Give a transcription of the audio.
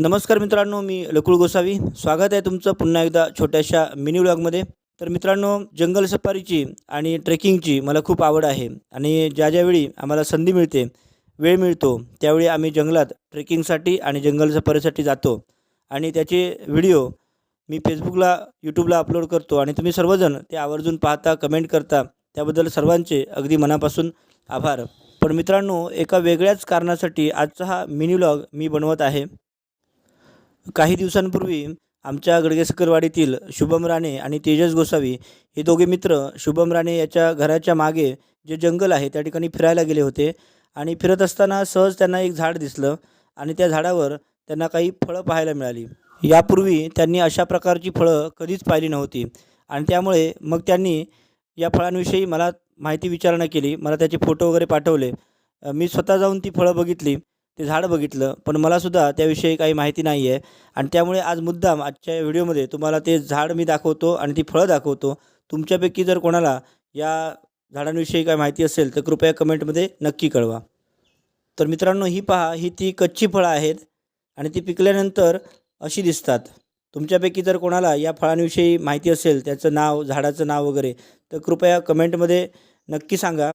नमस्कार मित्रांनो, मी लकुळ गोसावी. स्वागत आहे तुमचं पुन्हा एकदा छोट्याशा मिनी व्लॉगमध्ये. तर मित्रांनो, जंगल सफारीची आणि ट्रेकिंगची मला खूप आवड आहे आणि ज्या वेळी आम्हाला संधी मिळते, वेळ मिळतो, त्यावेळी आम्ही जंगलात ट्रेकिंगसाठी आणि जंगल सफारीसाठी जातो आणि त्याचे व्हिडिओ मी Facebookला, YouTubeला अपलोड करतो आणि तुम्ही सर्वजण ते आवर्जून पाहता, कमेंट करता. त्याबद्दल सर्वांचे अगदी मनापासून आभार. पण मित्रांनो, एका वेगळ्याच कारणासाठी आजचा हा मिनी व्लॉग मी बनवत आहे. काही दिवसांपूर्वी आमच्या गडगेसकरवाडीतील शुभम राणे आणि तेजस गोसावी हे दोघे मित्र शुभम राणे याच्या घराच्या मागे जे जंगल आहे त्या ठिकाणी फिरायला गेले होते आणि फिरत असताना सहज त्यांना एक झाड दिसलं आणि त्या झाडावर त्यांना काही फळं पाहायला मिळाली. यापूर्वी त्यांनी अशा प्रकारची फळं कधीच पाहिली नव्हती आणि त्यामुळे मग त्यांनी या फळांविषयी मला माहिती विचारणा केली. मला त्याचे फोटो वगैरे पाठवले. मी स्वतः जाऊन ती फळं बघितली, ते झाड बघितलं, पण मलासुद्धा त्याविषयी काही माहिती नाही आहे आणि त्यामुळे आज मुद्दाम आजच्या व्हिडिओमध्ये तुम्हाला ते झाड मी दाखवतो आणि ती फळं दाखवतो. तुमच्यापैकी जर कोणाला या झाडांविषयी काही माहिती असेल तर कृपया कमेंटमध्ये नक्की कळवा. तर मित्रांनो, ही पहा, ही ती कच्ची फळं आहेत आणि ती पिकल्यानंतर अशी दिसतात. तुमच्यापैकी जर कोणाला या फळांविषयी माहिती असेल, त्याचं नाव, झाडाचं नाव वगैरे, तर कृपया कमेंटमध्ये नक्की सांगा.